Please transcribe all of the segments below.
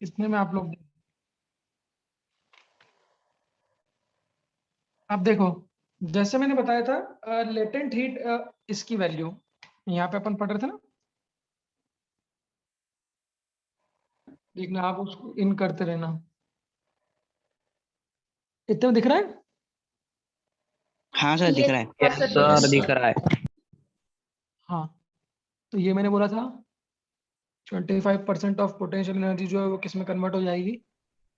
इतने में आप लोग अब देखो, जैसे मैंने बताया था लेटेंट हीट इसकी वैल्यू यहाँ पे अपन पढ़ रहे थे ना, देखना आप उसको इन करते रहना। इतने में दिख रहा है? हाँ सर दिख रहा है। यस सर दिख रहा है। हाँ, तो ये मैंने बोला था 25% ऑफ पोटेंशियल एनर्जी जो है वो किस में कन्वर्ट हो जाएगी,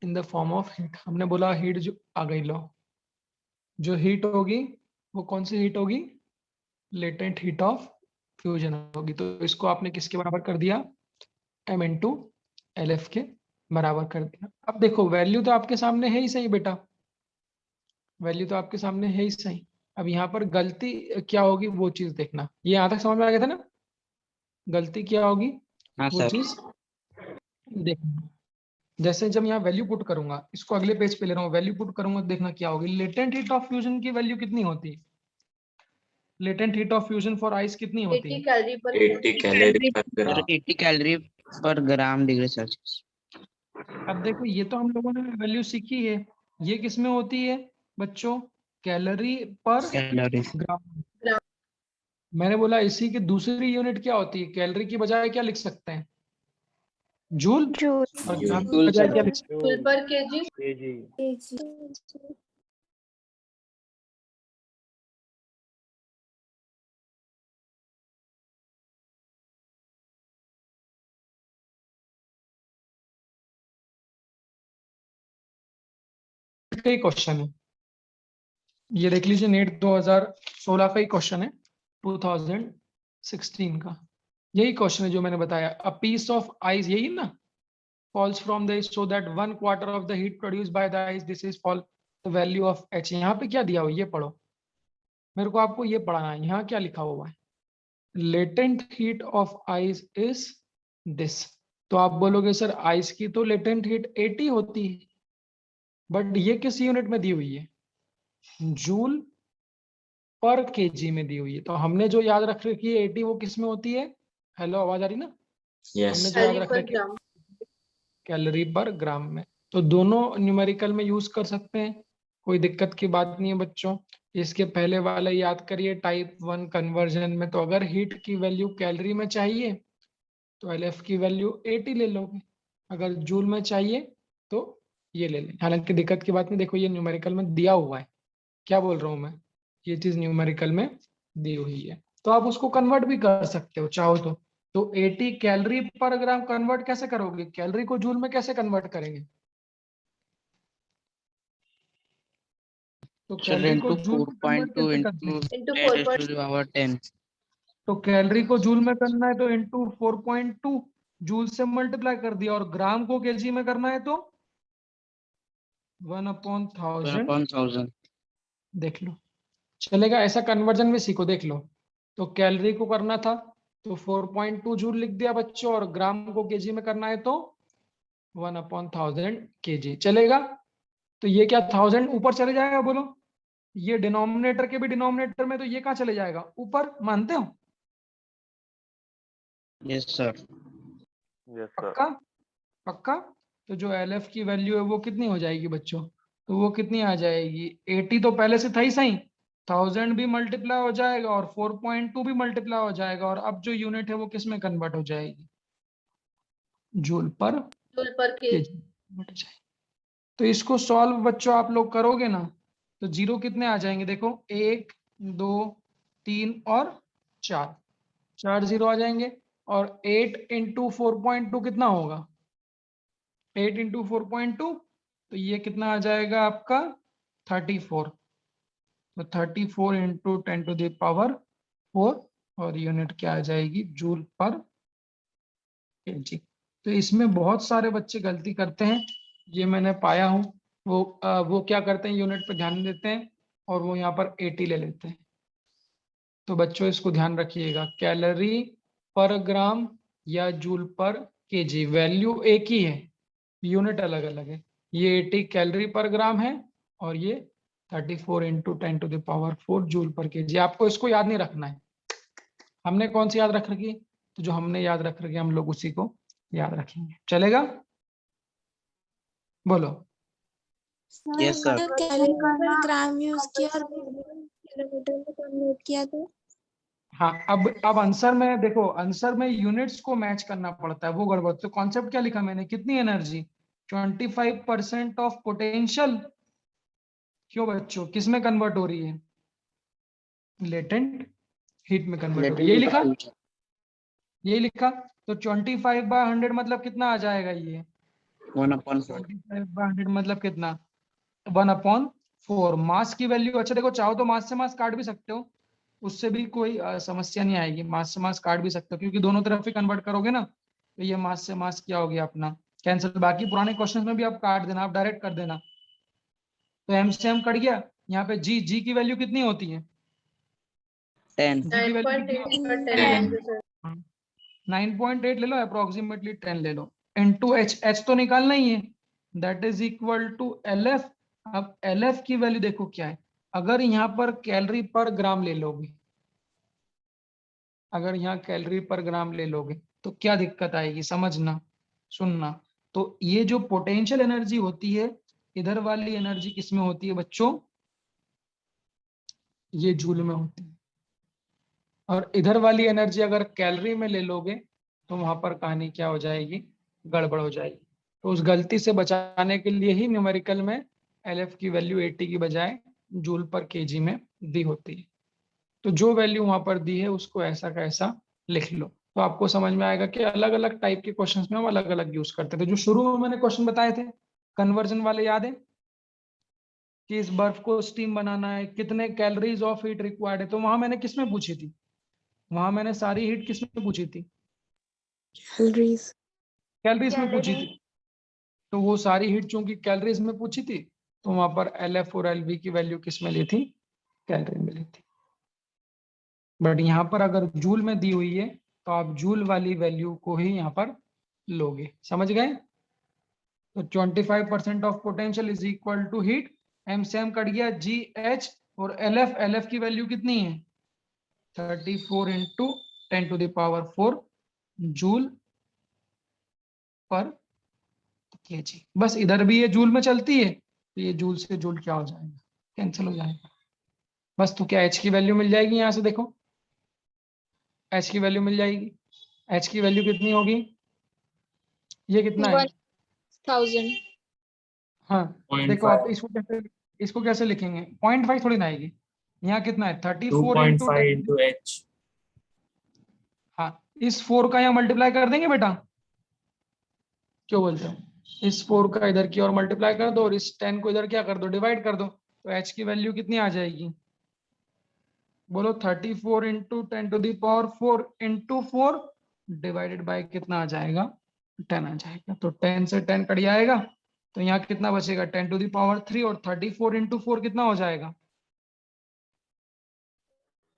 in the form of heat. हमने बोला हीट जो आ गई, लो जो हीट होगी वो कौन सी हीट होगी, लेटेंट हीट ऑफ फ्यूजन होगी। तो इसको आपने किसके बराबर कर दिया, m इंटू एल एफ के बराबर कर दिया। अब देखो वैल्यू तो आपके सामने है ही सही बेटा, वैल्यू तो आपके सामने है ही सही। अब यहाँ पर गलती क्या होगी वो चीज देखना, ये यहाँ तक समझ में आ गया था ना, गलती क्या होगी हाँ वो सर। चीज देखना। जैसे जब यहाँ वैल्यू पुट करूंगा, इसको अगले पेज पे ले रहा हूँ, वैल्यू पुट करूंगा तो देखना क्या होगी। लेटेंट हीट ऑफ फ्यूजन की वैल्यू कितनी होती है, latent heat of fusion for ice कितनी होती 80 है? कैलोरी पर 80 कैलोरी पर सर ग्राम। 80 कैलोरी पर ग्राम डिग्री सेल्सियस। अब देखो ये तो हम लोगों ने वैल्यू सीखी है, ये किस में होती है बच्चों, कैलोरी पर कैलोरी। ग्राम। ग्राम। मैंने बोला इसी की दूसरी यूनिट क्या होती है, कैलोरी की बजाय क्या लिख सकते हैं, जूल, और ग्राम की जूल बजाय सर। क्या लिख सकते जूल पर केजी। हैं? कई क्वेश्चन है, ये देख लीजिए नेट 2016 का ही क्वेश्चन है, 2016 का यही क्वेश्चन है जो मैंने बताया। अ पीस ऑफ आइस, यही ना, falls from the ice so that 1/4 of the heat produced by the ice, this is fall the value of h। यहाँ पे क्या दिया हुआ ये पढ़ो, मेरे को आपको ये पढ़ाना है। यहाँ क्या लिखा हुआ है, latent heat of ice is this. तो आप बोलोगे सर आइस की तो लेटेंट हीट 80 होती है, बट ये किस यूनिट में दी हुई है, जूल पर केजी में दी हुई है। तो हमने जो याद रख रखी है 80, वो किस में होती है, हेलो आवाज आ रही ना, यस हमने जो याद कैलोरी रख पर रखी ग्राम। कैलोरी पर ग्राम में। तो दोनों न्यूमेरिकल में यूज कर सकते हैं, कोई दिक्कत की बात नहीं है बच्चों। इसके पहले वाला याद करिए, टाइप 1 कन्वर्जन में तो अगर हीट की वैल्यू कैलोरी में चाहिए तो एल एफ की वैल्यू 80 ले लोगे, अगर जूल में चाहिए तो ये ले लें। हालांकि दिक्कत की बात नहीं, देखो ये न्यूमेरिकल में दिया हुआ है, क्या बोल रहा हूँ मैं, ये चीज न्यूमेरिकल में दी हुई है, तो आप उसको कन्वर्ट भी कर सकते हो चाहो तो 80 कैलोरी पर ग्राम कन्वर्ट कैसे करोगे, कैलोरी को जूल में कैसे कन्वर्ट करेंगे, तो सर कैलोरी को इंटू जूल में कन्वर्ट 4.2 कैसे करते इंटू हैं, into 10 4 raised to the power 10। तो कैलोरी को जूल में करना है तो इंटू 4.2 जूल से मल्टीप्लाई कर दिया, और ग्राम को केजी में करना है तो 1/1000। 1/1000। देख लो चलेगा, ऐसा कन्वर्जन में सीखो, देख लो। तो कैलोरी को करना था तो 4.2 जूल लिख दिया बच्चों, और ग्राम को केजी में करना है तो 1/1000 केजी, चलेगा। तो ये क्या 1000 ऊपर चले जाएगा बोलो, ये डिनोमिनेटर के भी डिनोमिनेटर में, तो ये कहाँ चले जाएगा ऊपर, मानते हो, यस सर। पक्का पक्का। तो जो एल एफ की वैल्यू है वो कितनी हो जाएगी बच्चों, तो वो कितनी आ जाएगी, 80 तो पहले से था ही सही, 1000 भी मल्टीप्लाई हो जाएगा और 4.2 भी मल्टीप्लाई हो जाएगा, और अब जो यूनिट है वो किस में कन्वर्ट हो जाएगी, जूल पर जूल पर केजी केजी। कन्वर्ट हो जाएगी। तो इसको सॉल्व बच्चों आप लोग करोगे ना, तो जीरो कितने आ जाएंगे, देखो 1 2 3 और 4, 4 जीरो आ जाएंगे, और 8 इंटू 4.2 कितना होगा, 8 इंटू 4.2, तो ये कितना आ जाएगा आपका 34। तो 34 इंटू 10⁴ और यूनिट क्या आ जाएगी, जूल पर केजी। तो इसमें बहुत सारे बच्चे गलती करते हैं, ये मैंने पाया हूँ। वो क्या करते हैं, यूनिट पर ध्यान देते हैं और वो यहाँ पर 80 ले लेते हैं। तो बच्चों इसको ध्यान रखिएगा, कैलोरी पर ग्राम या जूल पर केजी वैल्यू एक ही है, यूनिट अलग अलग है। ये 80 कैलोरी पर ग्राम है और ये 34 इंटू 10⁴ जूल पर केजी। आपको इसको याद नहीं रखना है, हमने कौन सी याद रख रखी, तो जो हमने याद रख रखी हम लोग उसी को याद रखेंगे, चलेगा। बोलो। Yes, sir. कैलोरी पर ग्राम यूज किया और किलोमीटर में कन्वर्ट किया तो हाँ, अब आंसर में देखो, आंसर में यूनिट्स को मैच करना पड़ता है, वो गड़बड़। तो कॉन्सेप्ट क्या लिखा मैंने, कितनी एनर्जी, 25% ऑफ पोटेंशियल। क्यों बच्चों, किस में कन्वर्ट हो रही है, लेटेंट हीट में कन्वर्ट हो रही है, यही लिखा, यही लिखा। तो 25/100 मतलब कितना आ जाएगा ये, 1/4. 25/100 मतलब कितना, 1/4। मास की वैल्यू, अच्छा देखो, चाहो तो मास से मास काट भी सकते हो, उससे भी कोई समस्या नहीं आएगी, मास से मास काट भी सकते हो, क्योंकि दोनों तरफ ही कन्वर्ट करोगे ना, तो ये मास से मास क्या हो गया अपना, कैंसिल। बाकी पुराने क्वेश्चन में भी आप काट देना, आप डायरेक्ट कर देना। तो एम से एम कट गया, यहाँ पे जी, जी की वैल्यू कितनी होती है, 10. जी की वैल्यू कितनी 9.8 होती पर 10 10. है सर। है, 9.8 ले लो, अप्रोक्सीमेटली 10 ले लो, इनटू एच, एच तो निकालना ही है, that is equal to L F. अब एल एफ की वैल्यू देखो क्या है, अगर यहाँ पर कैलोरी पर ग्राम ले लोगे, अगर यहाँ कैलोरी पर ग्राम ले लोगे तो क्या दिक्कत आएगी, समझना सुनना। तो ये जो पोटेंशियल एनर्जी होती है, इधर वाली एनर्जी किसमें होती है बच्चों, ये जूल में होती है, और इधर वाली एनर्जी अगर कैलोरी में ले लोगे तो वहां पर कहानी क्या हो जाएगी, गड़बड़ हो जाएगी। तो उस गलती से बचाने के लिए ही न्यूमेरिकल में एलएफ की वैल्यू 80 की बजाय जूल पर केजी में दी होती है। तो जो वैल्यू वहां पर दी है उसको ऐसा का ऐसा लिख लो, तो आपको समझ में आएगा कि अलग अलग टाइप के क्वेश्चंस में हम अलग अलग यूज करते थे। जो शुरू में मैंने क्वेश्चन बताए थे कन्वर्जन वाले, याद है कि इस बर्फ को स्टीम बनाना है, कितने कैलोरीज ऑफ हीट रिक्वायर्ड है, तो वहां मैंने किसमें पूछी थी, वहां मैंने सारी हीट किसमें पूछी थी, कैलोरीज कैलोरीज में पूछी थी। तो वो सारी हीट चूंकि कैलोरीज में पूछी थी, तो वहां पर एल एफ और एल बी की वैल्यू किस में ली थी, कैलोरी में ली थी। बट यहाँ पर अगर जूल में दी हुई है तो आप जूल वाली वैल्यू को ही यहाँ पर लोगे, समझ गए। तो 25% of potential is equal to heat, M से एम कट गया, जी एच, और एल एफ, एल एफ की वैल्यू कितनी है 34 इंटू 10⁴ जूल पर केजी। बस इधर भी ये जूल में चलती है, तो ये जूल से जूल क्या हो जाएगा, कैंसिल हो जाएगा। बस तो क्या एच की वैल्यू मिल जाएगी, यहाँ से देखो एच की वैल्यू मिल जाएगी, एच की वैल्यू कितनी होगी, ये कितना है, 1000 हाँ देखो आप इसको कैसे लिखेंगे, 0.5 थोड़ी ना आएगी, यहाँ कितना है 34 इंटू 2.5 into h. हाँ, इस 4 का यहाँ मल्टीप्लाई कर देंगे बेटा, क्यों बोलते हो, इस 4 का इधर की और मल्टीप्लाई कर दो, और इस 10 को इधर क्या कर दो, डिवाइड कर दो, तो h की वैल्यू कितनी आ जाएगी, बोलो 34 इंटू 10⁴ इंटू 4 डिवाइडेड बाय कितना आ जाएगा, 10 आ जाएगा। तो 10 से 10 कट जाएगा, तो यहाँ कितना बचेगा 10⁻3, और 34 इंटू 4 कितना हो जाएगा,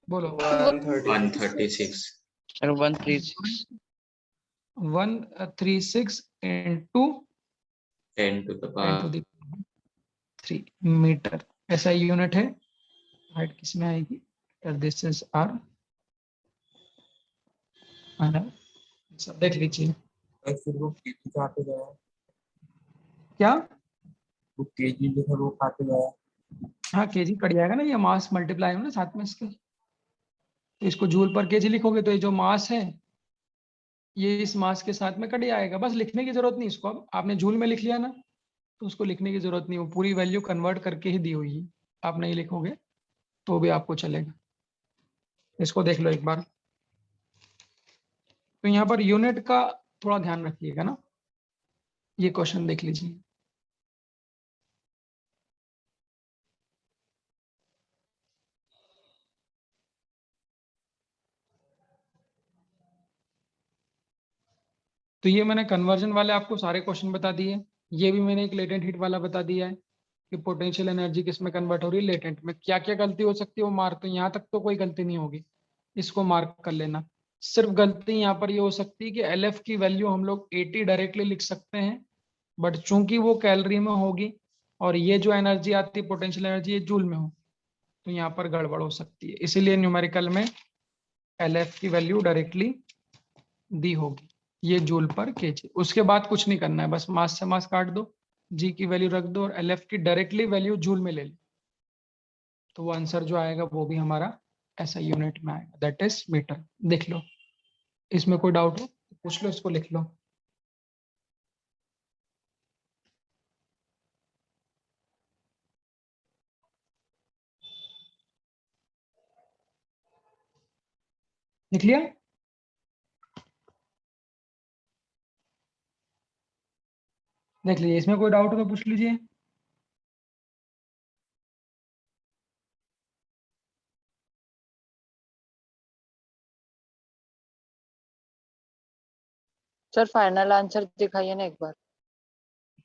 बोलो 136. Sir, 136. 136 into 10 to the power 10⁻3 metre, ऐसा यूनिट है। हाइट किसमें आएगी, दिस इज आर, सब देख लीजिए फिर वो केजी कहाँ पे गया, क्या, वो केजी जो है वो कहाँ पे गया, हाँ केजी कट जाएगा ना, ये मास मल्टीप्लाई हो ना साथ में इसके, तो इसको जूल पर केजी लिखोगे तो ये जो मास है ये इस मास के साथ में कट जाएगा, बस लिखने की जरूरत नहीं इसको, अब आपने जूल में लिख लिया ना तो उसको लिखने की जरूरत नहीं, वो पूरी वैल्यू कन्वर्ट करके ही दी हुई है, आप नहीं लिखोगे तो भी आपको चलेगा। इसको देख लो एक बार, तो यहाँ पर यूनिट का थोड़ा ध्यान रखिएगा ना, ये क्वेश्चन देख लीजिए, तो ये मैंने कन्वर्जन वाले आपको सारे क्वेश्चन बता दिए, ये भी मैंने एक लेटेंट हीट वाला बता दिया है कि पोटेंशियल एनर्जी किस में कन्वर्ट हो रही है, लेटेंट में। क्या क्या गलती हो सकती है वो मार्क, तो यहाँ तक तो कोई गलती नहीं होगी, इसको मार्क कर लेना। सिर्फ गलती यहाँ पर ये हो सकती है कि एल एफ की वैल्यू हम लोग 80 डायरेक्टली लिख सकते हैं, बट चूंकि वो कैलोरी में होगी और ये जो एनर्जी आती है पोटेंशियल एनर्जी ये जूल में हो, तो यहाँ पर गड़बड़ हो सकती है, इसीलिए न्यूमेरिकल में एल एफ की वैल्यू डायरेक्टली दी होगी, ये जूल पर केजी। उसके बाद कुछ नहीं करना है, बस मास से मास काट दो, जी की वैल्यू रख दो और LF की डायरेक्टली वैल्यू जूल में ले लो, तो वो आंसर जो आएगा वो भी हमारा ऐसा यूनिट में आएगा, दैट इज मीटर। देख लो, इसमें कोई डाउट हो तो पूछ लो, इसको लिख लो। लिख लिया? देख लीजिए, इसमें कोई डाउट हो तो पूछ लीजिए। सर फाइनल आंसर दिखाइए ना एक बार।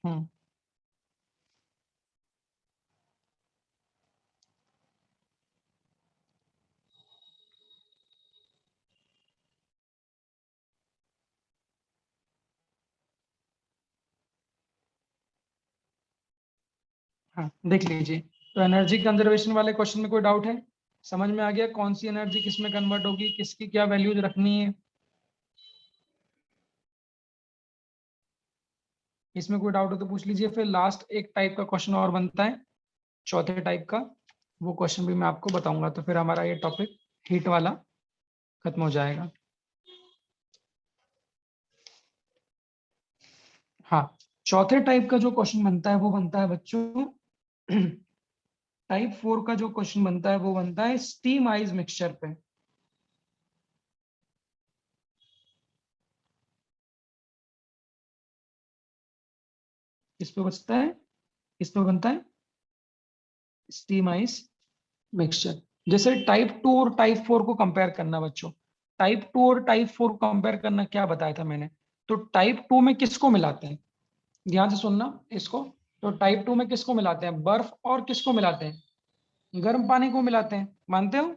हम्म, हाँ देख लीजिए। तो एनर्जी कंजर्वेशन वाले क्वेश्चन में कोई डाउट है? समझ में आ गया कौन सी एनर्जी किस में कन्वर्ट होगी, किसकी क्या वैल्यूज रखनी है? इसमें कोई डाउट हो तो पूछ लीजिए। फिर लास्ट एक टाइप का क्वेश्चन और बनता है, चौथे टाइप का, वो क्वेश्चन भी मैं आपको बताऊंगा, तो फिर हमारा ये टॉपिक हीट वाला खत्म हो जाएगा। हाँ, चौथे टाइप का जो क्वेश्चन बनता है वो बनता है बच्चों टाइप 4 का जो क्वेश्चन बनता है वो बनता है स्टीम आइस मिक्सचर पे। किस पे बचता है, किस पे बनता है? Steam ice mixture. जैसे टाइप 2 और टाइप 4 को कंपेयर करना बच्चों, टाइप 2 और टाइप 4 को कंपेयर करना, क्या बताया था मैंने? तो टाइप 2 में किसको मिलाते हैं, ध्यान से सुनना इसको। तो टाइप 2 में किसको मिलाते हैं? बर्फ और किसको मिलाते हैं? गर्म पानी को मिलाते हैं, मानते हो?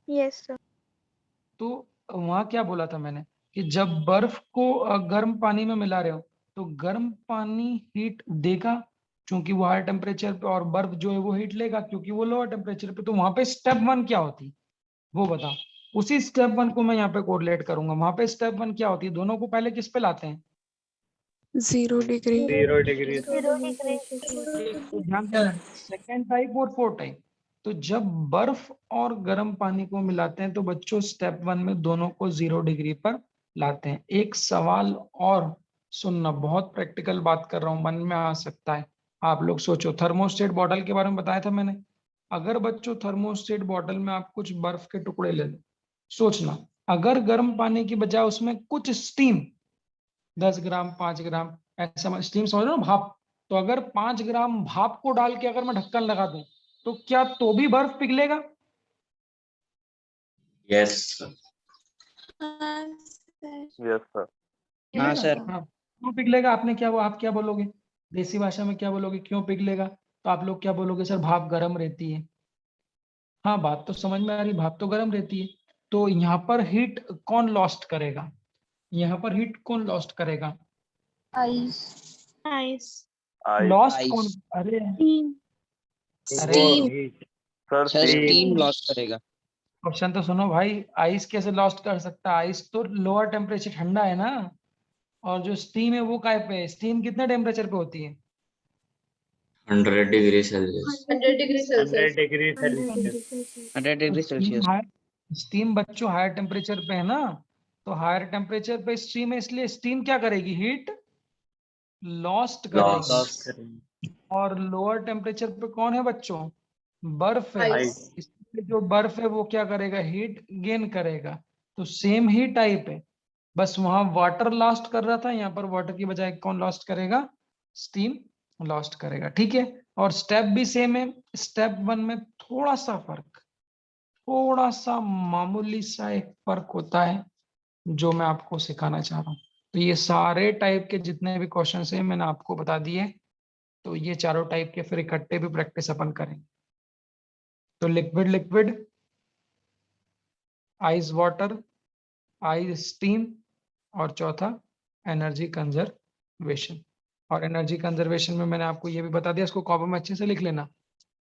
Yes, sir. तो वहां क्या बोला था मैंने कि जब बर्फ को गर्म पानी में मिला रहे हो तो गर्म पानी हीट देगा क्योंकि वो हाई टेम्परेचर पे, और बर्फ जो है वो हीट लेगा क्योंकि वो लोअर टेम्परेचर पे। तो वहां पे स्टेप 1 क्या होती वो बताओ। उसी स्टेप 1 को मैं यहाँ पे कोरिलेट करूंगा। वहां पे स्टेप 1 क्या होती है? दोनों को पहले किस पे लाते हैं? 0 degree. 0 डिग्री। तो ध्यान देना, सेकेंड टाइप और फोर्थ टाइप। तो जब बर्फ और गर्म पानी को मिलाते हैं तो बच्चों स्टेप 1 में दोनों को 0 डिग्री पर लाते हैं। एक सवाल और सुनना, बहुत प्रैक्टिकल बात कर रहा हूं, मन में आ सकता है। आप लोग सोचो, थर्मोस्टेट बॉटल के बारे में बताया था मैंने। अगर बच्चों थर्मोस्टेट बॉटल में आप कुछ बर्फ के टुकड़े ले लो, सोचना अगर गर्म पानी की बजाय उसमें कुछ स्टीम, 10 ग्राम 5 ग्राम ऐसा स्टीम समझ लो, भाप, तो अगर 5 ग्राम भाप को डाल के अगर मैं ढक्कन लगा दूं तो क्या तो भी बर्फ पिघलेगा? Yes. Yes sir. हाँ पिघलेगा? सर। हाँ, क्यों पिघलेगा? आपने क्या, वो आप क्या बोलोगे देसी भाषा में, क्या बोलोगे क्यों पिघलेगा? तो आप लोग क्या बोलोगे? सर भाप गर्म रहती है। हाँ, बात तो समझ में आ रही, भाप तो गर्म रहती है। तो यहाँ पर हीट कौन लॉस्ट करेगा? यहाँ पर हीट कौन लॉस्ट करेगा? Ice. Lost Ice. कौन? अरे Steam. अरे sir sir steam. Steam loss करेगा। क्वेश्चन तो सुनो भाई, आइस कैसे लॉस्ट कर सकता है? आइस तो लोअर टेम्परेचर ठंडा है ना, और जो स्टीम है वो काय पे है? स्टीम कितने टेम्परेचर पे होती है? 100 degree Celsius. 100 degree 100 Celsius. Degree 100 Celsius. degree Celsius. 100 degree steam Celsius. High, steam बच्चों हायर टेम्परेचर पे है ना, तो हायर टेम्परेचर पे स्टीम है, इसलिए स्टीम क्या करेगी? हीट लॉस्ट करेगी। Loss Lost. करेंगे। और लोअर टेम्परेचर पे कौन है बच्चों? बर्फ है। आइस। इसलिए जो बर्फ है वो क्या करेगा? हीट गेन करेगा। तो सेम ही टाइप है, बस वहां वाटर लॉस्ट कर रहा था, यहाँ पर वाटर की बजाय कौन लॉस्ट करेगा? स्टीम लॉस्ट करेगा। ठीक है, और स्टेप भी सेम है। स्टेप 1 में थोड़ा सा फर्क, थोड़ा सा मामूली सा एक फर्क होता है जो मैं आपको सिखाना चाह रहा हूँ। तो ये सारे टाइप के जितने भी क्वेश्चन हैं मैंने आपको बता दिए। तो ये चारों टाइप के फिर इकट्ठे भी प्रैक्टिस अपन करेंगे। तो liquid liquid, ice water, ice steam, और चौथा एनर्जी कंजर्वेशन। और एनर्जी कंजर्वेशन में मैंने आपको ये भी बता दिया, इसको कॉपी में अच्छे से लिख लेना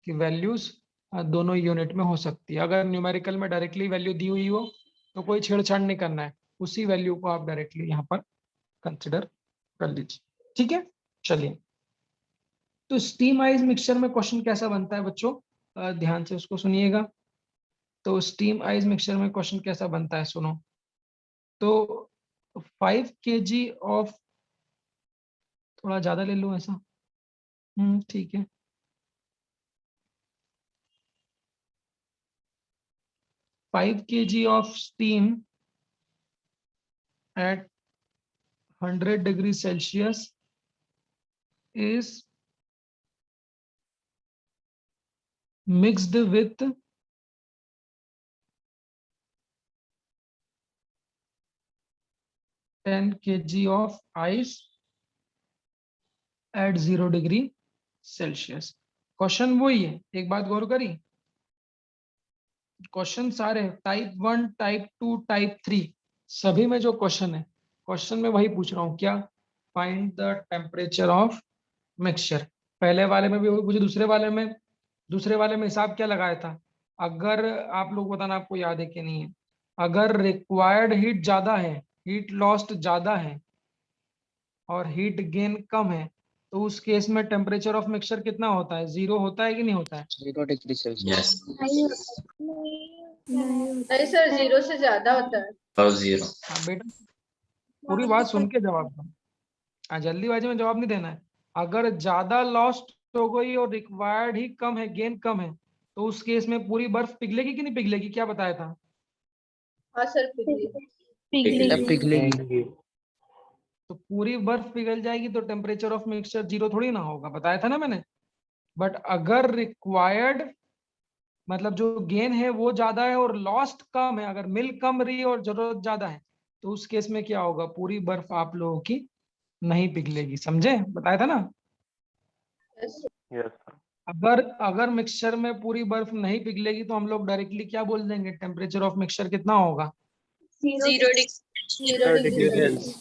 कि वैल्यूज दोनों यूनिट में हो सकती है। अगर न्यूमेरिकल में डायरेक्टली वैल्यू दी हुई हो तो कोई छेड़छाड़ नहीं करना है, उसी वैल्यू को आप डायरेक्टली यहाँ पर कंसिडर कर लीजिए। ठीक है, चलिए। तो स्टीम आइज मिक्सचर में क्वेश्चन कैसा बनता है बच्चों, ध्यान से उसको सुनिएगा। तो स्टीम आइज मिक्सचर में क्वेश्चन कैसा बनता है, सुनो। तो 5 kg ऑफ, थोड़ा ज्यादा ले लूं ऐसा, ठीक है। 5 kg of steam at 100 degrees Celsius is mixed with 10 kg of ice at 0 degree Celsius। Question वही है, एक बात गौर करी, क्वेश्चन सारे टाइप 1, टाइप 2, टाइप 3 सभी में जो क्वेश्चन है, क्वेश्चन में वही पूछ रहा हूँ, क्या, find the temperature of mixture. पहले वाले में भी वही पूछे, दूसरे वाले में हिसाब क्या लगाया था, अगर आप लोग बताना आपको याद है कि नहीं है, अगर रिक्वायर्ड हीट ज्यादा है, हीट लॉस्ट ज्यादा है और हीट गेन कम है, तो उस केस में टेम्परेचर ऑफ मिक्सचर कितना होता है, 0 होता है कि नहीं होता है। 0 डिग्री सेल्सियस। Yes. नहीं सर 0 से ज्यादा होता है। और 0. हाँ बेटा, पूरी बात सुन के जवाब दो, जल्दीबाजी में जवाब नहीं देना है। अगर ज्यादा लॉस्ट हो गई और रिक्वायर्ड ही कम है, गेन कम है, तो उस केस में पूरी बर्फ पिघलेगी कि नहीं पिघलेगी, क्या बताया था। हाँ सर, पिघलेगी। तो पूरी बर्फ पिघल जाएगी तो टेम्परेचर ऑफ मिक्सचर 0 थोड़ी ना होगा, बताया था ना मैंने। बट अगर रिक्वायर्ड मतलब जो गेन है वो ज्यादा है और लॉस्ट कम है, अगर मिल कम रही है और जरूरत ज्यादा है, तो उस केस में क्या होगा, पूरी बर्फ आप लोगों की नहीं पिघलेगी, समझे, बताया था ना। यस अगर अगर मिक्सचर में पूरी बर्फ नहीं पिघलेगी तो हम लोग डायरेक्टली क्या बोल देंगे, टेम्परेचर ऑफ मिक्सचर कितना होगा, 0 डिग्री।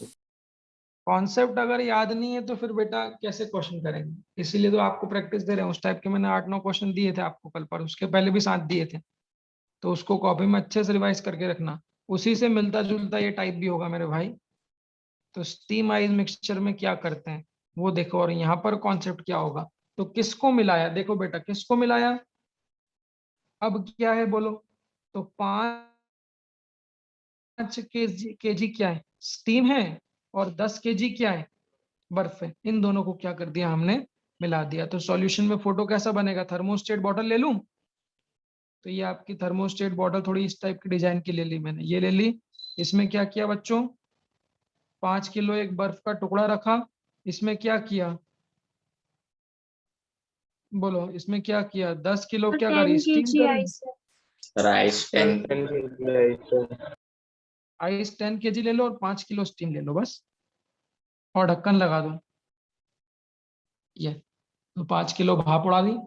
कॉन्सेप्ट अगर याद नहीं है तो फिर बेटा कैसे क्वेश्चन करेंगे, इसीलिए तो आपको प्रैक्टिस दे रहे हैं। उस टाइप के मैंने 8-9 क्वेश्चन दिए थे आपको कल पर, उसके पहले भी 7 दिए थे, तो उसको कॉपी में अच्छे से रिवाइज करके रखना, उसी से मिलता जुलता ये टाइप भी होगा मेरे भाई। तो स्टीम आइज मिक्सचर में क्या करते हैं वो देखो, और यहाँ पर कॉन्सेप्ट क्या होगा। तो किसको मिलाया, देखो बेटा किसको मिलाया, अब क्या है बोलो। तो 5 केजी क्या है, स्टीम है, और 10 केजी क्या है, बर्फ है। इन दोनों को क्या कर दिया हमने, मिला दिया। तो सॉल्यूशन में फोटो कैसा बनेगा, थर्मोस्टेट बॉटल ले लूं, तो ये आपकी थर्मोस्टेट बॉटल थोड़ी इस टाइप की डिजाइन की ले ली मैंने, ये ले ली। इसमें क्या किया बच्चों, 5 किलो एक बर्फ का टुकड़ा रखा, इसमें क्या किया, बोलो इसमें क्या किया, 10 किलो क्या करी, 10 स्टीम kg करी, ice है। Rice 10. आइस 10 केजी ले लो और 5 किलो स्टीम ले लो बस, और ढक्कन लगा दो। ये तो 5 किलो भाप उड़ा दी,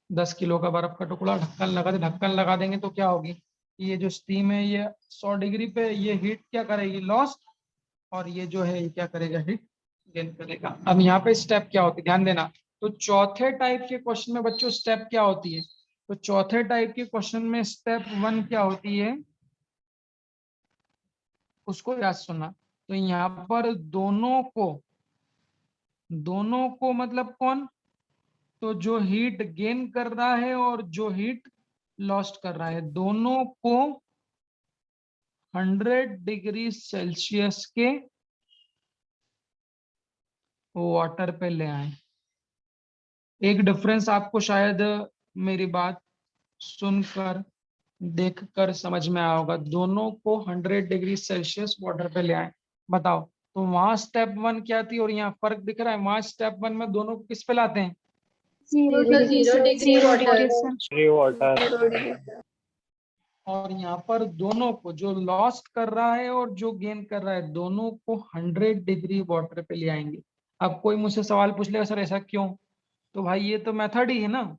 10 किलो का बर्फ का टुकड़ा, ढक्कन लगा दे, ढक्कन लगा देंगे तो क्या होगी, ये जो स्टीम है ये 100 डिग्री पे ये हीट क्या करेगी, लॉस्ट, और ये जो है ये क्या करेगा, हीट गेन करेगा। अब यहाँ पे स्टेप क्या होती है, ध्यान देना। तो चौथे टाइप के क्वेश्चन में बच्चों स्टेप क्या होती है, तो चौथे टाइप के क्वेश्चन में स्टेप 1 क्या होती है, उसको याद सुनना। तो यहाँ पर दोनों को मतलब कौन, तो जो हीट गेन कर रहा है और जो हीट लॉस्ट कर रहा है, दोनों को 100 डिग्री सेल्सियस के वाटर पे ले आए। एक डिफरेंस आपको शायद मेरी बात सुनकर देखकर समझ में आया होगा, दोनों को 100 डिग्री सेल्सियस वाटर पे ले आए। बताओ, तो वहां स्टेप 1 क्या थी और यहाँ फर्क दिख रहा है, वहां स्टेप 1 में दोनों को किस पे लाते हैं, 0 डिग्री सेल्सियस। और यहाँ पर दोनों को, जो लॉस्ट कर रहा है और जो गेन कर रहा है, दोनों को 100 डिग्री वाटर पे ले आएंगे। अब कोई मुझसे सवाल पूछ लेगा सर ऐसा क्यों, तो भाई ये तो मेथड ही है ना,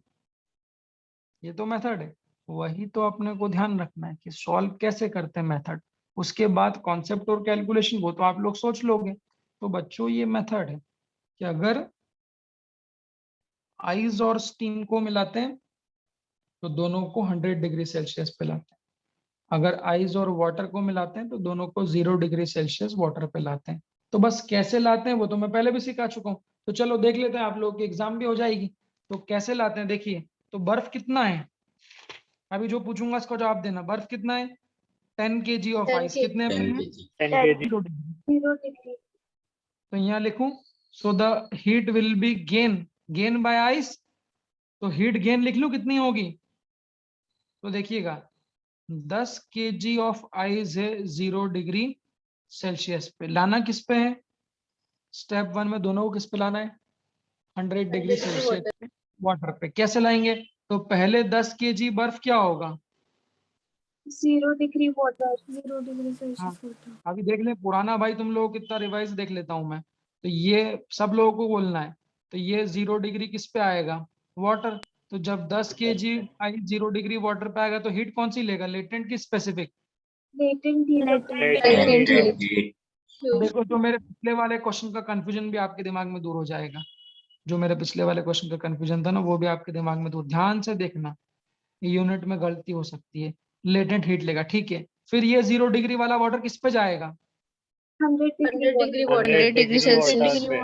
ये तो मेथड है, वही तो अपने को ध्यान रखना है कि सॉल्व कैसे करते हैं मेथड, उसके बाद कॉन्सेप्ट और कैलकुलेशन वो तो आप लोग सोच लोगे। तो बच्चों ये मेथड है कि अगर आइस और स्टीम को मिलाते हैं तो दोनों को 100 डिग्री सेल्सियस पे लाते हैं, अगर आइस और वाटर को मिलाते हैं तो दोनों को 0 डिग्री सेल्सियस वाटर पे लाते हैं। तो बस कैसे लाते हैं वो तो मैं पहले भी सिखा चुका हूँ। तो चलो देख लेते हैं, आप लोगों की एग्जाम भी हो जाएगी। तो कैसे लाते हैं देखिए, तो बर्फ कितना है, अभी जो पूछूंगा इसको जवाब देना। बर्फ कितना है, 10 kg ऑफ 10 आइस, कितने पे 10 है, kg. 0 डिग्री। 0 degree. तो यहाँ लिखूं, so the heat will be gain by ice. तो हीट गेन लिख लूं कितनी होगी, तो देखिएगा 10 kg ऑफ आइस है 0 डिग्री सेल्सियस पे। लाना किस पे है, स्टेप 1 में दोनों को किस पे लाना है, 100 डिग्री सेल्सियस पे, वाटर पे। कैसे लाएंगे, तो पहले 10 kg बर्फ क्या होगा, 0 degree water. 0 degree हाँ Celsius water. अभी देख ले पुराना भाई, तुम लोग कितना रिवाइज देख लेता हूं मैं। तो ये सब लोगों को बोलना है। तो ये 0 डिग्री किस पे आएगा, वाटर। तो जब 10 kg आई 0 डिग्री वाटर पे आएगा तो हीट कौन सी लेगा, लेटेंट की specific. Latent heat. Latent heat. Heat. देखो जो मेरे पिछले वाले क्वेश्चन का कंफ्यूजन भी आपके दिमाग में दूर हो जाएगा। जो मेरे पिछले वाले क्वेश्चन का कंफ्यूजन था ना, वो भी आपके दिमाग में दूर, ध्यान से देखना, यूनिट में गलती हो सकती है। लेटेंट हीट लेगा, ठीक है। फिर ये 0 डिग्री वाला वाटर किस पे जाएगा, 100 degree 100 degree water. water. 100 degree Celsius पे।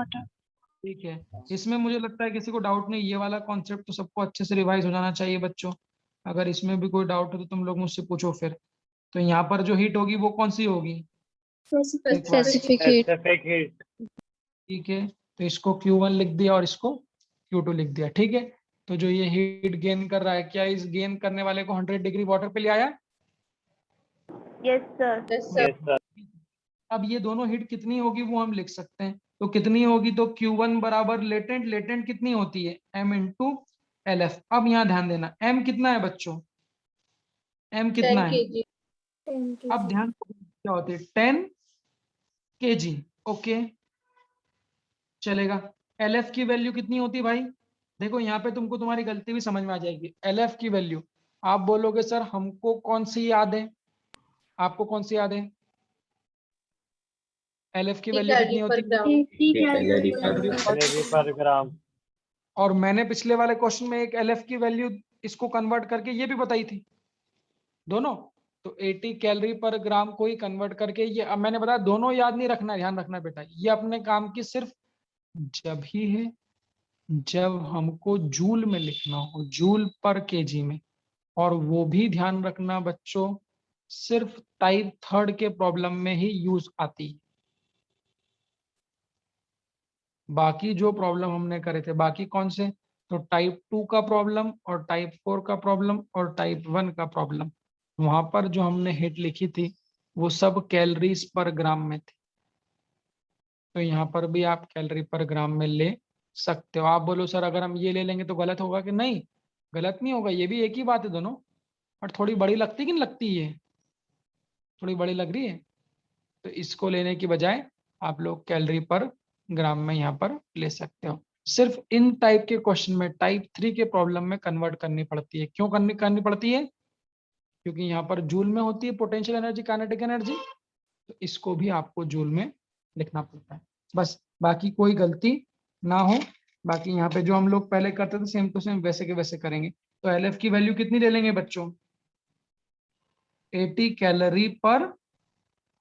ठीक है। इसमें मुझे लगता है किसी को डाउट नहीं, ये वाला कॉन्सेप्ट तो सबको अच्छे से रिवाइज हो जाना चाहिए बच्चों। अगर इसमें भी कोई डाउट हो तो तुम लोग मुझसे पूछो फिर। तो यहाँ पर जो हीट होगी वो कौन सी होगी, Specific. Specific Specific heat. ठीक है। तो इसको Q1 लिख दिया और इसको Q2 लिख दिया, ठीक है। तो जो ये हीट गेन कर रहा है, क्या इस गेन करने वाले को 100 डिग्री वाटर पे ले आया। Yes sir. Yes, sir. Yes, sir. अब ये दोनों हीट कितनी होगी वो हम लिख सकते हैं। तो कितनी होगी, तो Q1 बराबर लेटेंट, लेटेंट कितनी होती है M इंटू LF। अब यहाँ ध्यान देना, M कितना है बच्चों, M 10 कितना है, kg. 10 अब kg. ध्यान क्या होती है 10 kg, ओके चलेगा। LF की वैल्यू कितनी होती है भाई, देखो यहाँ पे तुमको तुम्हारी गलती भी समझ में आ जाएगी। LF की वैल्यू आप बोलोगे सर हमको कौन सी याद है, आपको कौन सी याद है, LF की वैल्यू कितनी Calorie per होती है, gram. 80 Calorie per calorie gram. per Calorie per gram. और मैंने पिछले वाले क्वेश्चन में एक LF की वैल्यू इसको कन्वर्ट करके ये भी बताई थी दोनों। तो 80 कैलोरी पर ग्राम को ही कन्वर्ट करके ये, अब मैंने बताया दोनों याद नहीं रखना, ध्यान रखना बेटा, ये अपने काम की सिर्फ जब ही है जब हमको जूल में लिखना हो, जूल पर केजी में। और वो भी ध्यान रखना बच्चों, सिर्फ टाइप 3 के प्रॉब्लम में ही यूज आती है। बाकी जो प्रॉब्लम हमने करे थे, बाकी कौन से, तो टाइप 2 का प्रॉब्लम और टाइप 4 का प्रॉब्लम और टाइप 1 का प्रॉब्लम, वहां पर जो हमने हिट लिखी थी वो सब कैलोरीज पर ग्राम में थी। तो यहाँ पर भी आप कैलोरी पर ग्राम में ले सकते हो। आप बोलो सर अगर हम ये ले लेंगे तो गलत होगा, कि नहीं गलत नहीं होगा, ये भी एक ही बात है दोनों, और थोड़ी बड़ी लगती कि नहीं लगती है, थोड़ी बड़ी लग रही है। तो इसको लेने की बजाय आप लोग कैलोरी पर ग्राम में यहाँ पर ले सकते हो। सिर्फ इन टाइप के क्वेश्चन में टाइप 3 के प्रॉब्लम में कन्वर्ट करनी पड़ती है। क्यों करनी पड़ती है, क्योंकि यहाँ पर जूल में होती है पोटेंशियल एनर्जी, काइनेटिक एनर्जी, तो इसको भी आपको जूल में लिखना पड़ता है। बस बाकी कोई गलती ना हो। बाकी यहाँ पे जो हम लोग पहले करते थे सेम टू सेम वैसे के वैसे करेंगे। तो LF की वैल्यू कितनी ले लेंगे बच्चों, 80 कैलोरी पर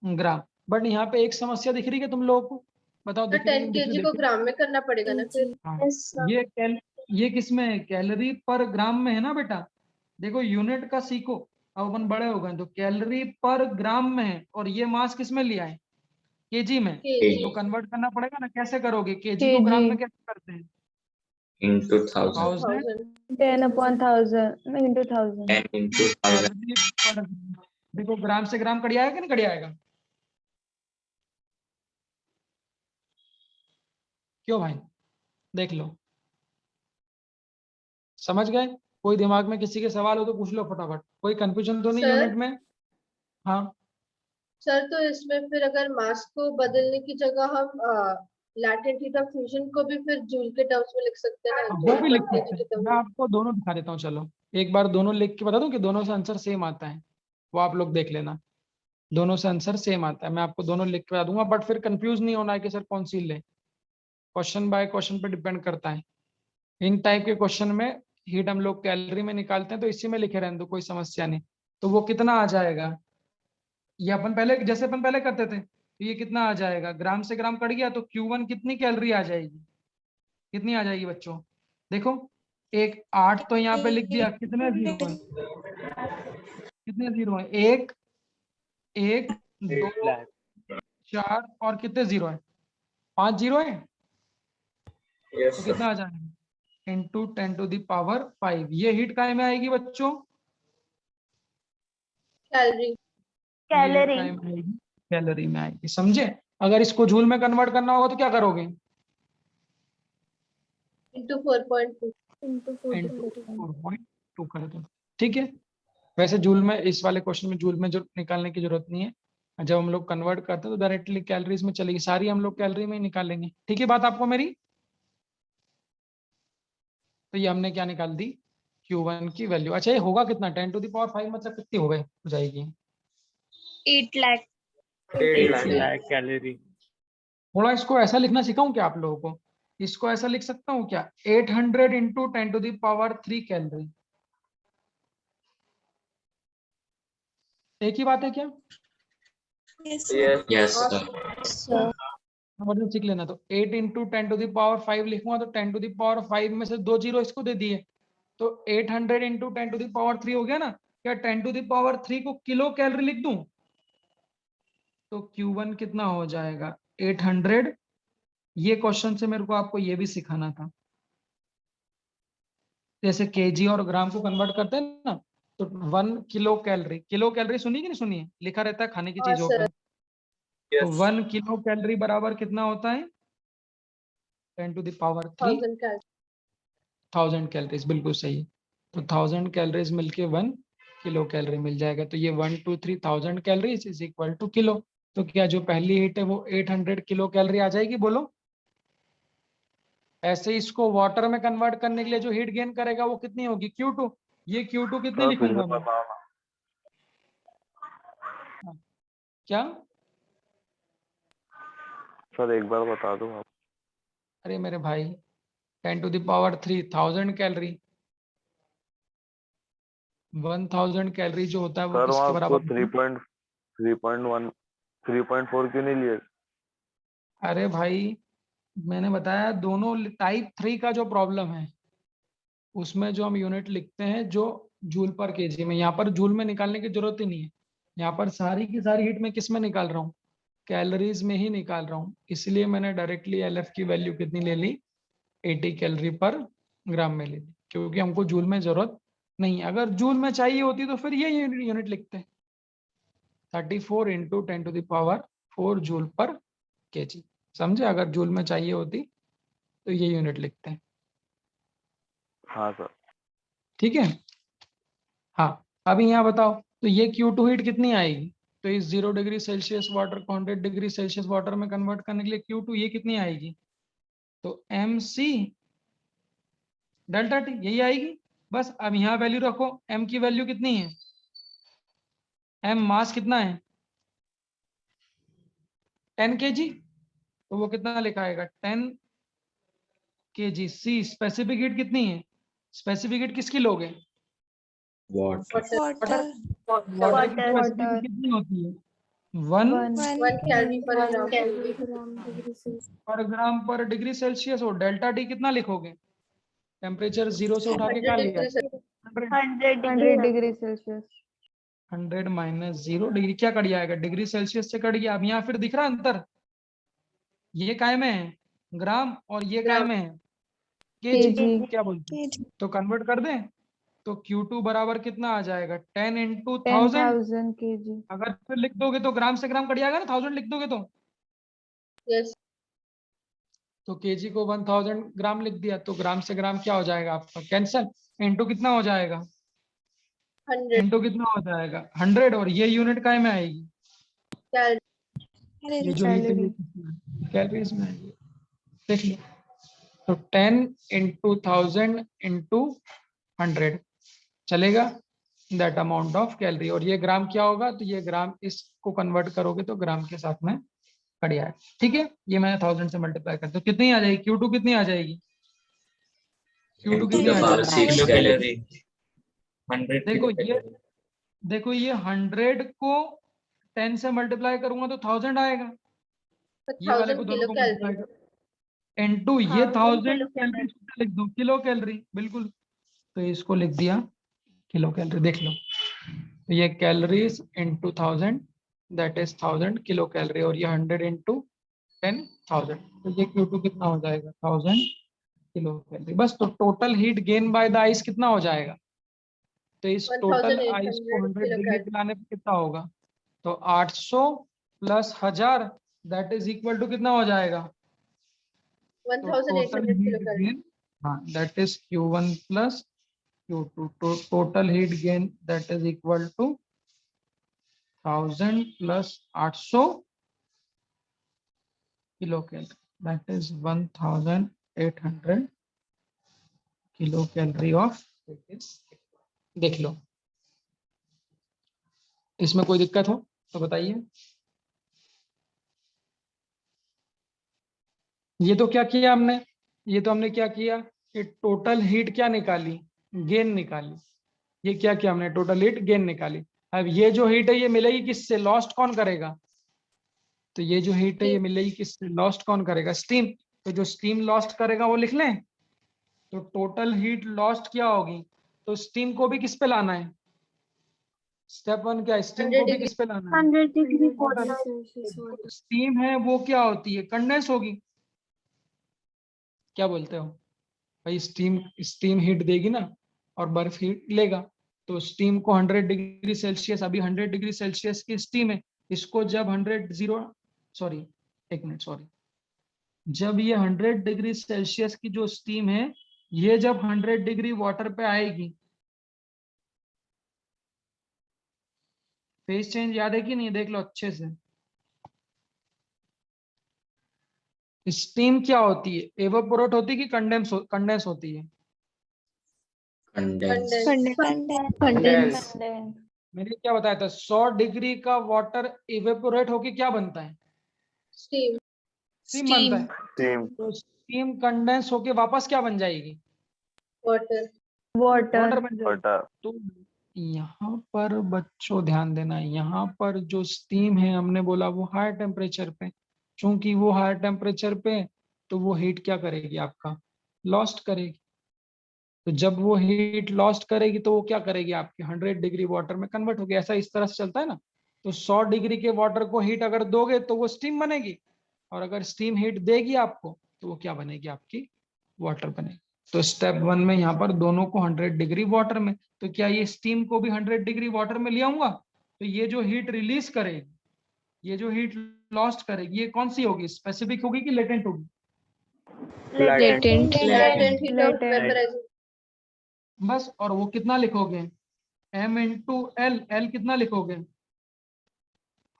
ग्राम। बट यहाँ पे एक समस्या दिख रही है तुम लोगों को, बताओ तो दिख रही 10 है, दिख रही kg को ग्राम में करना पड़ेगा ना फिर. हाँ। Yes sir. ये किस में है, कैलोरी पर ग्राम में है ना बेटा। देखो यूनिट का सीखो, अब अपन बड़े हो गए, तो कैलोरी पर ग्राम में है और ये मास किस में लिया है, केजी में। kg. तो कन्वर्ट करना पड़ेगा ना, कैसे करोगे, केजी को ग्राम में कैसे करते हैं, Into 1000. 1000 10 upon 1000 into 1000. 10 into 1000. Calorie पर ग्राम। देखो ग्राम से ग्राम कट आएगा कि नहीं कट आएगा, क्यों भाई, देख लो समझ गए। कोई दिमाग में किसी के सवाल हो तो पूछ लो फटाफट, कोई कंफ्यूजन तो नहीं सर? यूनिट में। हाँ सर तो इसमें फिर अगर मास को बदलने की जगह हम लैटेंट हीट ऑफ फ्यूजन को भी फिर जूल के टर्म्स में लिख सकते हैं ना, वो जूल भी पर लिख केजी सकते के हैं, टर्म्स मैं में. आपको दोनों दिखा देता हूँ। चलो एक बार दोनों लिख के बता दूं कि दोनों से आंसर सेम आता है, वो आप लोग देख लेना। दोनों से आंसर सेम आता है, मैं आपको दोनों लिख के बता दूंगा। बट फिर कंफ्यूज नहीं होना है कि सर कौन सी ले, क्वेश्चन बाय क्वेश्चन पे डिपेंड करता है। इन टाइप के क्वेश्चन में हीट हम लोग कैलोरी में निकालते हैं, तो इसी में लिखे रहने दो, कोई समस्या नहीं। तो वो कितना आ जाएगा, ये अपन पहले जैसे अपन पहले करते थे, तो ये कितना आ जाएगा, ग्राम से ग्राम कट गया तो Q1 कितनी कैलोरी आ जाएगी, कितनी आ जाएगी बच्चों? देखो एक 8 तो यहाँ पे लिख दिया, कितने जीरो है, कितने जीरो है, एक एक 8 दो lakh 4 और कितने जीरो है, 5 जीरो है, Yes, तो sir. कितना आ जाएगा इंटू 10⁵ ये हीट काय में आएगी बच्चों, कैलोरी। कैलोरी। कैलोरी में आएगी, समझे? अगर इसको जूल में कन्वर्ट करना होगा तो क्या करोगे, इंटू 4.2। Into into 4.2। 4.2 कर दो, ठीक है। वैसे जूल में, इस वाले क्वेश्चन में जूल में जो निकालने की जरूरत नहीं है, जब हम लोग कन्वर्ट करते हैं तो डायरेक्टली कैलोरीज में चलेगी, सारी हम लोग कैलोरी में ही निकालेंगे, ठीक है बात आपको मेरी? तो ये हमने क्या निकाल दी, Q1 की वैल्यू। अच्छा ये होगा कितना, 10⁵ मतलब कितनी हो जाएगी, 8 लाख। 8 lakh calorie थोड़ा इसको ऐसा लिखना सिखाऊं क्या आप लोगों को, इसको ऐसा लिख सकता हूँ क्या, 800 इंटू 10⁵ कैलोरी, एक ही बात है क्या? Yes Yes, sir. सर। मतलब सीख लेना, तो 8 इंटू 10⁵ लिखूंगा तो 10⁵ में से 2 जीरो इसको दे दिए, तो 800 इंटू 10⁵ हो गया ना, क्या 10⁵ को किलो कैलोरी लिख दूं, तो Q1 कितना हो जाएगा 800। ये क्वेश्चन से मेरे को आपको ये भी सिखाना था, जैसे केजी और ग्राम को कन्वर्ट करते हैं ना, तो 1 किलो कैलोरी सुनी कि नहीं सुनी है, लिखा रहता है खाने की हाँ चीजों सर। पे, तो 1 किलो कैलोरी बराबर कितना होता है, 10⁵ 1000 कैलोरी। 1000 कैलोरीज, बिल्कुल सही है। तो 1000 कैलोरीज मिलके 1 किलो कैलोरी मिल जाएगा, तो ये 1 2 3 1000 calories is equal two kilo. तो क्या जो पहली हीट है वो 800 किलो कैलोरी आ जाएगी, बोलो? ऐसे इसको वाटर में कन्वर्ट करने के लिए जो हीट गेन करेगा वो कितनी होगी, Q2। ये Q2 कितनी लिखूंगा मैं, क्या? सर एक बार बता दो आप। अरे मेरे भाई 10⁵ 1000 कैलोरी, 1000 कैलोरी जो होता है वो सर किसके वहाँ आपको बराबर होता है? 3.1 3.4 क्यों नहीं लिए? अरे भाई मैंने बताया दोनों टाइप 3 का जो प्रॉब्लम है उसमें जो हम यूनिट लिखते हैं जो जूल पर केजी में, यहाँ पर जूल में निकालने की जरूरत ही नहीं है, यहाँ पर सारी की सारी हीट में किस में निकाल रहा हूँ, कैलोरीज में ही निकाल रहा हूँ, इसलिए मैंने डायरेक्टली LF की वैल्यू कितनी ले ली, 80 कैलोरी पर ग्राम में ले ली, क्योंकि हमको जूल में जरूरत नहीं है। अगर जूल में चाहिए होती तो फिर ये यूनिट लिखते, 34 इंटू 10⁴ जूल पर केजी, समझे? अगर जूल में चाहिए होती तो ये यूनिट लिखते हैं, हाँ सर। ठीक है। हाँ अभी यहाँ बताओ, तो ये Q2 हीट कितनी आएगी, तो इस 0°C वाटर को 100°C वाटर में कन्वर्ट करने के लिए Q2 ये कितनी आएगी, तो MC डेल्टा T यही आएगी। बस अब यहाँ वैल्यू रखो, M की वैल्यू कितनी है, M मास कितना है 10 kg, तो वो कितना लिखा आएगा 10 kg। C स्पेसिफिक हीट कितनी है, स्पेसिफिक हीट किसकी लोगे, Water. वाटर। वाटर की स्पेसिफिक हीट कितनी होती है 1 1 कैलोरी पर ग्राम। पर ग्राम पर डिग्री सेल्सियस, और डेल्टा T कितना लिखोगे, टेम्परेचर 0 से उठा के क्या 100 लिया, degree Celsius. 100 degree Celsius. 100 minus 0 degree, क्या कट जाएगा, डिग्री सेल्सियस से कट गया। अब यहाँ फिर दिख रहा है अंतर, ये काय में है ग्राम और ये काय में है केजी, क्या बोलते हैं, तो कन्वर्ट कर दें तो Q2 बराबर कितना आ जाएगा 10 इंटू 1000 kg। अगर फिर लिख दोगे तो ग्राम से ग्राम कट जाएगा ना, 1000 लिख दोगे तो यस। तो केजी को 1000 ग्राम लिख दिया, तो ग्राम से ग्राम क्या हो जाएगा आपका कैंसल, इंटू कितना हो जाएगा, 100 इंटू कितना हो जाएगा 100, और ये यूनिट काय में आएगी, कैलोरी। ये जो कैलोरीज में आएगी, देख लो। तो 10 इंटू 1000 इंटू 100 चलेगा, दैट अमाउंट ऑफ कैलोरी, और ये ग्राम क्या होगा, तो ये ग्राम इसको कन्वर्ट करोगे तो ग्राम के साथ में कट जाएगा, ठीक है। ये मैंने 1000 से मल्टीप्लाई कर, तो कितनी आ जाएगी Q2 कितनी आ जाएगी, Q2 कितनी आ जाएगी, 6 कैलोरी। 100 देखो ये 100 को 10 से मल्टीप्लाई करूंगा तो 1000 आएगा, ये वाले 1000 को दोनों किलो को कैलोरी। मल्टीप्लाई करो इनटू ये 1000 1000 कैलोरी लिख दो किलो कैलोरी, बिल्कुल। तो इसको लिख दिया किलो कैलोरी, देख लो। तो ये calories into 1000 that is 1000 kilo calorie, और ये 100 इनटू 10,000, तो ये Q2 कितना हो जाएगा 1000 किलो कैलोरी। बस, तो total heat gain by the ice कितना हो जाएगा? तो इस टोटल आइस को 1800 100 किलो डिग्री कैलोरी। पे लाने पे कितना होगा? तो 800 plus 1000 that is equal to कितना हो जाएगा? तो total 1800 kilo heat calorie. Gain, हाँ, that is Q1 plus Q2, तो total heat gain that is equal to 1000 प्लस 800 kilo calorie, that is 1800 kilo calorie of. देख लो, इसमें कोई दिक्कत हो तो बताइए। ये तो क्या किया हमने, ये तो हमने क्या किया कि टोटल हीट क्या निकाली, गेन निकाली। ये क्या किया हमने, टोटल हीट गेन निकाली। अब ये जो हीट है ये मिलेगी किससे, लॉस्ट कौन करेगा? तो ये जो हीट है ये मिलेगी किससे, लॉस्ट कौन करेगा? स्टीम। तो जो स्टीम लॉस्ट करेगा वो लिख लें। तो टोटल हीट लॉस्ट क्या होगी, तो स्टीम को भी किस पे लाना है? स्टेप 1 क्या है, स्टीम 100 को भी डिग्री। किस पे लाना है? 100 डिग्री वाटर। सेल्सियस। स्टीम है वो क्या होती है, कंडेंस होगी। क्या बोलते हो भाई? स्टीम स्टीम हीट देगी ना और बर्फ हीट लेगा। तो स्टीम को 100 डिग्री सेल्सियस, अभी 100 डिग्री सेल्सियस की स्टीम है, इसको जब 100 जब ये 100 डिग्री सेल्सियस की जो स्टीम है ये जब 100 डिग्री वाटर पे आएगी, फेज चेंज याद है कि नहीं, देख लो अच्छे से। स्टीम क्या होती है, एवापोरेट होती है कि कंडेंस होती है? Condense. कंडेंस। मैंने क्या बताया था, 100 डिग्री का वाटर इवेपोरेट होके क्या बनता है, स्टीम। स्टीम बनता है। टीम तो स्टीम कंडेंस होके वापस क्या बन जाएगी, वाटर। वाटर बन जाएगी। वाटर। तो यहाँ पर बच्चों ध्यान देना, यहाँ पर जो स्टीम है हमने बोला वो हाई टेम्परेचर पे, चूंकि वो हाई टेम्परेचर पे तो वो हीट क्या करेगी, आपका लॉस्ट करेगी। तो जब वो हीट लॉस्ट करेगी तो वो क्या करेगी, आपके 100 डिग्री वाटर में कन्वर्ट होगी। ऐसा इस तरह से चलता है ना। तो 100 डिग्री के वाटर को हीट अगर दोगे तो वो स्टीम बनेगी, और अगर स्टीम हीट देगी आपको तो वो क्या बनेगी, आपकी वाटर बनेगी। तो स्टेप 1 में यहाँ पर दोनों को 100 डिग्री वाटर में, तो क्या ये स्टीम को भी 100 डिग्री वाटर में ले आऊंगा? तो ये जो हीट रिलीज करेगी, ये जो हीट लॉस्ट करेगी, ये कौन सी होगी, स्पेसिफिक होगी कि लेटेंट होगी? Latent. Latent heat of vaporization. बस, और वो कितना लिखोगे, m इंटू एल, एल कितना लिखोगे,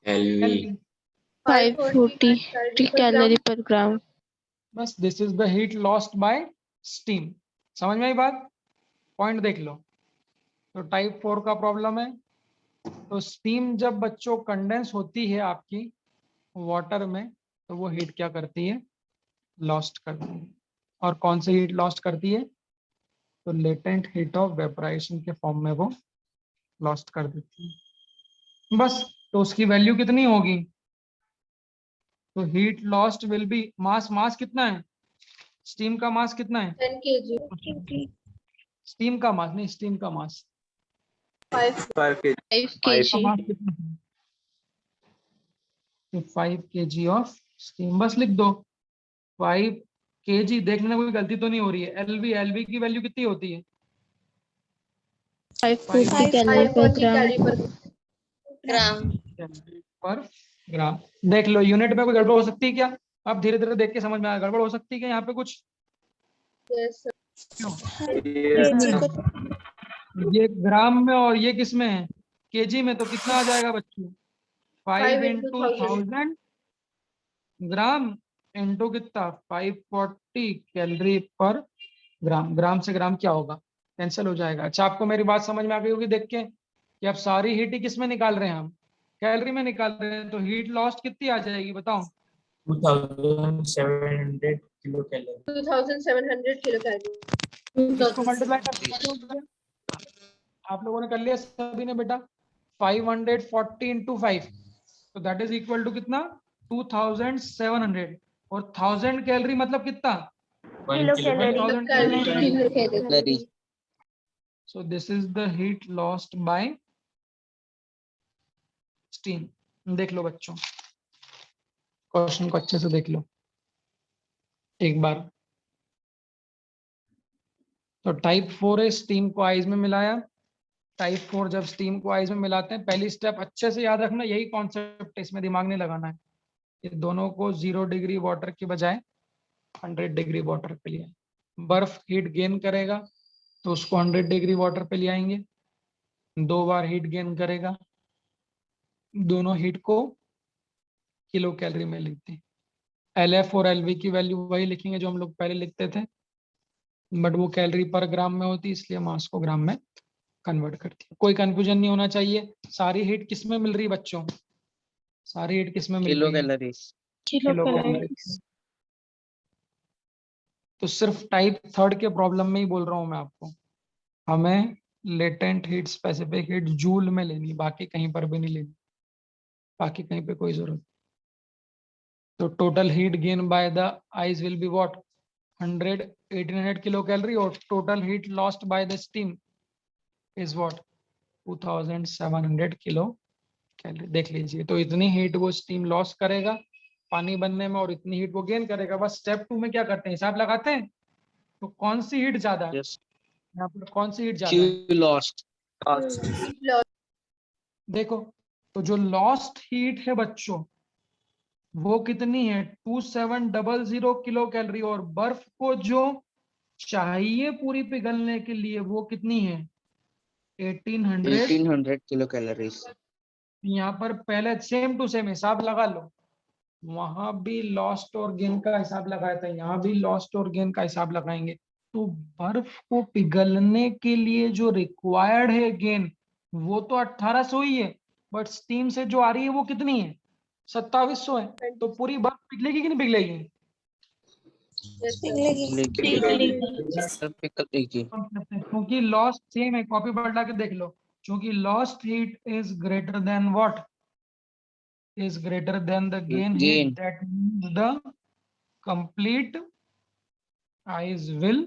LV. एल। 540 कैलोरी पर ग्राम। बस, this is the heat lost bye steam. समझ में आई बात? पॉइंट देख लो। तो टाइप 4 का प्रॉब्लम है। तो स्टीम जब बच्चों कंडेंस होती है आपकी वाटर में, तो वो हीट क्या करती है, लॉस्ट करती है। और कौन सी हीट लॉस्ट करती है, तो लेटेंट हीट ऑफ वेपराइजेशन के फॉर्म में वो लॉस्ट कर देती है। बस, तो उसकी वैल्यू कितनी होगी, तो हीट लॉस्ट विल बी, मास कितना है, स्टीम का मास कितना है, 10 kg। स्टीम का मास नहीं, स्टीम का मास, 5 5 kg. 5 का kg। मास कितना है, तो 5 kg ऑफ स्टीम। बस लिख दो 5 kg। देखने में कोई गलती तो नहीं हो रही है। एलवी की वैल्यू कितनी होती है, 540 कैलोरी पर 540 ग्राम। कैलोरी पर कैलोरी पर ग्राम। देख लो यूनिट में कोई गड़बड़ हो सकती है क्या? अब धीरे धीरे देख के समझ में आया, गड़बड़ हो सकती है क्या यहाँ पे कुछ? यस क्यों? केजी को ये ग्राम में और ये किस में है, केजी में। तो कितना आ जाएगा बच्चों, 5 5 into इंटू 1000 ग्राम इंटू कितना, 540 कैलोरी पर ग्राम। ग्राम से ग्राम क्या होगा, कैंसिल हो जाएगा। अच्छा, आपको मेरी बात समझ में आ गई होगी देख के कि अब सारी हीट ही किस में निकाल रहे हैं हम, कैलोरी में निकाल रहे हैं। तो हीट लॉस्ट कितनी आ जाएगी बताओ, 2700 किलो कैलोरी. 2700 kilo calorie. इसको मल्टीप्लाई कर, आप लोगों ने कर लिया सभी ने बेटा, 540 इंटू 5, तो दैट इज इक्वल टू कितना, 2700 और 1000 कैलोरी मतलब कितना? Kilocalorie. 1000 Kilocalorie. Calorie. So this is the heat lost by steam. देख लो बच्चों, क्वेश्चन को अच्छे से देख लो एक बार। तो टाइप 4 है, स्टीम को आइस में मिलाया। टाइप 4 जब स्टीम को आइस में मिलाते हैं, पहली स्टेप अच्छे से याद रखना, यही कॉन्सेप्ट है, इसमें दिमाग नहीं लगाना है। ये दोनों को 0 डिग्री वाटर की बजाय 100 डिग्री वाटर पे लिया। बर्फ हीट गेन करेगा तो उसको 100 डिग्री वाटर पे ले आएंगे, 2 बार हीट गेन करेगा, दोनों हीट को किलो कैलोरी में लिखते हैं। LF और LV की वैल्यू वही लिखेंगे जो हम लोग पहले लिखते थे, बट वो कैलोरी पर ग्राम में होती है, इसलिए मास को ग्राम में कन्वर्ट करती है। कोई कंफ्यूजन नहीं होना चाहिए। सारी हीट किस में मिल रही है बच्चों? सारी हीट किस में मिल रही है? Kilo calorie. तो सिर्फ टाइप 3 के प्रॉब्लम में ही बोल रहा हूं मैं आपको, हमें latent heat, specific heat joule में लेनी, बाकी कहीं पर भी नहीं लेनी, बाकी कहीं पे कोई जरूरत। तो total heat gain by the ice will be what? 100 1800 kilo calorie, और total heat lost by the steam is what? 2700 kilo calorie. देख लीजिए, तो इतनी हीट वो स्टीम लॉस करेगा पानी बनने में और इतनी हीट वो गेन करेगा। बस स्टेप 2 में क्या करते हैं, हिसाब लगाते हैं। तो कौन सी हीट ज्यादा है? यहाँ पर कौन सी हीट ज्यादा है? lost. Heat loss. देखो, तो जो लॉस्ट हीट है बच्चों वो कितनी है? 2700 किलो कैलोरी, और बर्फ को जो चाहिए पूरी पिघलने के लिए वो कितनी है? 1800 kilocalories. यहाँ पर पहले सेम टू सेम हिसाब लगा लो, वहां भी लॉस्ट और गेन का हिसाब लगाया था, यहाँ भी लॉस्ट और गेन का हिसाब लगाएंगे। तो बर्फ को पिघलने के लिए जो रिक्वायर्ड है गेन वो तो 1800 ही है, बट स्टीम से जो आ रही है वो कितनी है? 2700 है। तो पूरी बर्फ पिघलेगी कि नहीं पिघलेगी? Yes, sir. क्योंकि लॉस्ट सेम है, कॉपी पलटा के देख लो, क्योंकि lost heat is greater than what? is greater than the gain heat. That means the complete ice will